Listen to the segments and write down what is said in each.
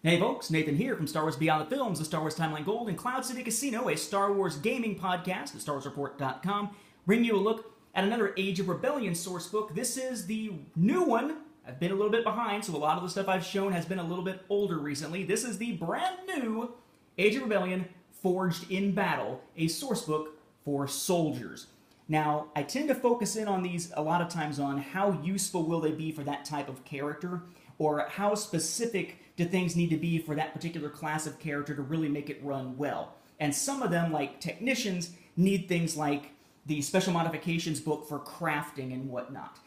Hey folks, Nathan here from Star Wars Beyond the Films, the Star Wars Timeline Gold, and Cloud City Casino, a Star Wars gaming podcast at StarWarsReport.com, bringing you a look at another Age of Rebellion source book. This is the new one. I've been a little bit behind, so a lot of the stuff I've shown has been a little bit older recently. This is the brand new Age of Rebellion Forged in Battle, a source book for soldiers. Now, I tend to focus in on these a lot of times on how useful will they be for that type of character, or how specific do things need to be for that particular class of character to really make it run well. And some of them, like technicians, need things like the Special Modifications book for crafting and whatnot.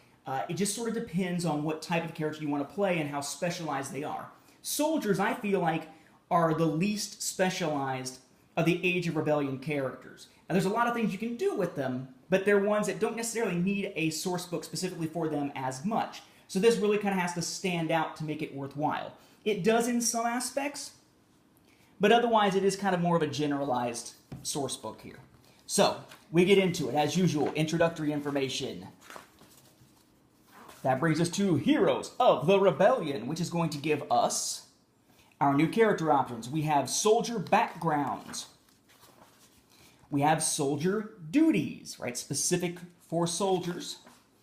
It just sort of depends on what type of character you want to play and how specialized they are. Soldiers, I feel like, are the least specialized of the Age of Rebellion characters. And there's a lot of things you can do with them, but they're ones that don't necessarily need a source book specifically for them as much. So this really kind of has to stand out to make it worthwhile. It does in some aspects, but otherwise it is kind of more of a generalized source book here. So, we get into it. As usual, introductory information. That brings us to Heroes of the Rebellion, which is going to give us our new character options. We have soldier backgrounds. We have soldier duties, right? Specific for soldiers,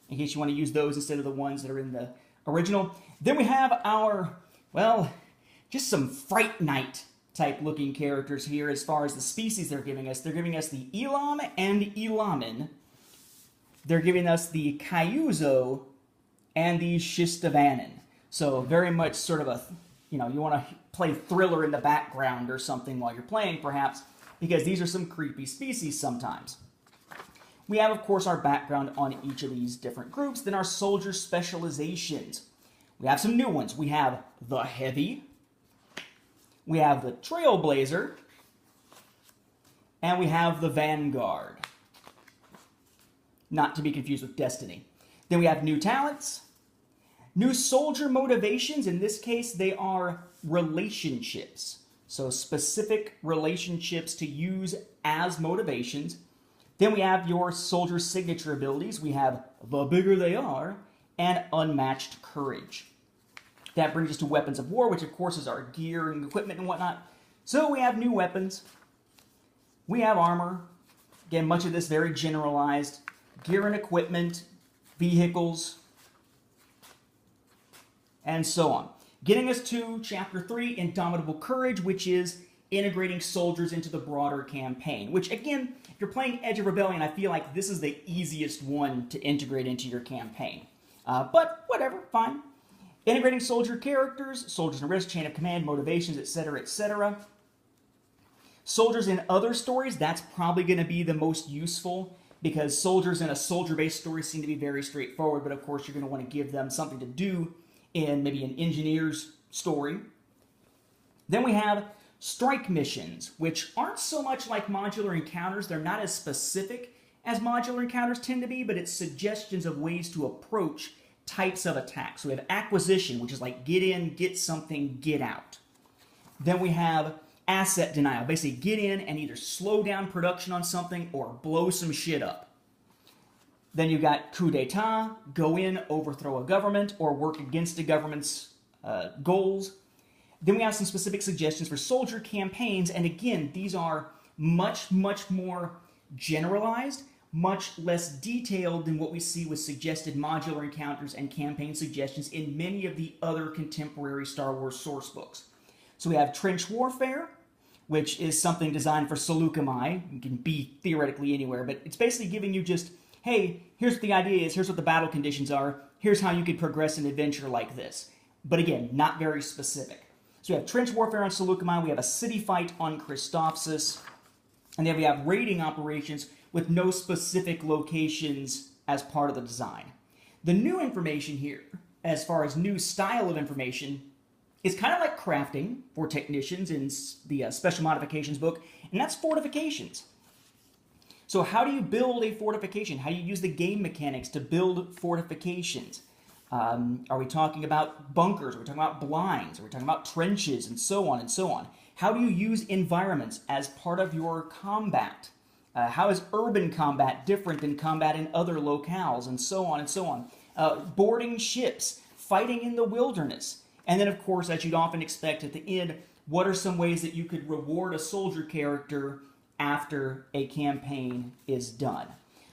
in case you want to use those instead of the ones that are in the original. Then we have our, well, just some Fright Knight type looking characters here as far as the species they're giving us. They're giving us the Elam and Elamin. They're giving us the Kyuzo and the Shistavanin. So very much sort of a, you want to play thriller in the background or something while you're playing perhaps, because these are some creepy species sometimes. We have, of course, our background on each of these different groups, then our soldier specializations. We have some new ones. We have the Heavy, we have the Trailblazer, and we have the Vanguard. Not to be confused with Destiny. Then we have new talents, new soldier motivations. In this case, they are relationships. So specific relationships to use as motivations. Then we have your soldier signature abilities. We have the bigger they are and unmatched courage. That brings us to weapons of war, which of course is our gear and equipment and whatnot. So we have new weapons. We have armor. Again, much of this very generalized. Gear and equipment, vehicles, and so on. Getting us to Chapter 3, Indomitable Courage, which is integrating soldiers into the broader campaign. Which, again, if you're playing Edge of Rebellion, I feel like this is the easiest one to integrate into your campaign. But whatever, fine. Integrating soldier characters, soldiers in risk, chain of command, motivations, etc., etc. Soldiers in other stories, that's probably going to be the most useful, because soldiers in a soldier-based story seem to be very straightforward, but of course you're going to want to give them something to do in maybe an engineer's story. Then we have strike missions, which aren't so much like modular encounters. They're not as specific as modular encounters tend to be, but it's suggestions of ways to approach types of attacks. So we have acquisition, which is like get in, get something, get out. Then we have asset denial, basically get in and either slow down production on something or blow some shit up. Then you've got coup d'etat, go in, overthrow a government, or work against a government's goals. Then we have some specific suggestions for soldier campaigns, and again, these are much, much more generalized, much less detailed than what we see with suggested modular encounters and campaign suggestions in many of the other contemporary Star Wars source books. So we have trench warfare, which is something designed for Seleucami. It can be theoretically anywhere, but it's basically giving you just, hey, here's what the idea is, here's what the battle conditions are, here's how you could progress an adventure like this. But again, not very specific. So we have trench warfare on Seleucami, we have a city fight on Christophsis, and then we have raiding operations with no specific locations as part of the design. The new information here, as far as new style of information, is kind of like crafting for technicians in the Special Modifications book, and that's fortifications. So how do you build a fortification? How do you use the game mechanics to build fortifications? Are we talking about bunkers? Are we talking about blinds? Are we talking about trenches? And so on and so on. How do you use environments as part of your combat? How is urban combat different than combat in other locales? And so on and so on. Boarding ships, fighting in the wilderness. And then, of course, as you'd often expect at the end, what are some ways that you could reward a soldier character after a campaign is done?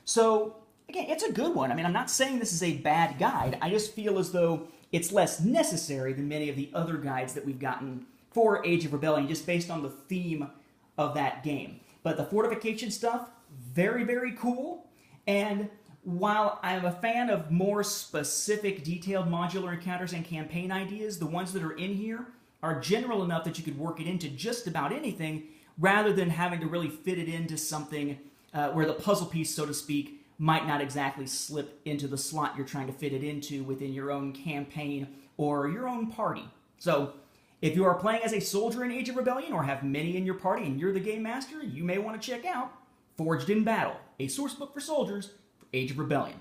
So, again, it's a good one. I mean, I'm not saying this is a bad guide. I just feel as though it's less necessary than many of the other guides that we've gotten for Age of Rebellion, just based on the theme of that game. But the fortification stuff, very, very cool. And while I'm a fan of more specific, detailed modular encounters and campaign ideas, the ones that are in here are general enough that you could work it into just about anything, rather than having to really fit it into something where the puzzle piece, so to speak, might not exactly slip into the slot you're trying to fit it into within your own campaign or your own party. So, if you are playing as a soldier in Age of Rebellion or have many in your party and you're the game master, you may want to check out Forged in Battle, a sourcebook for soldiers for Age of Rebellion.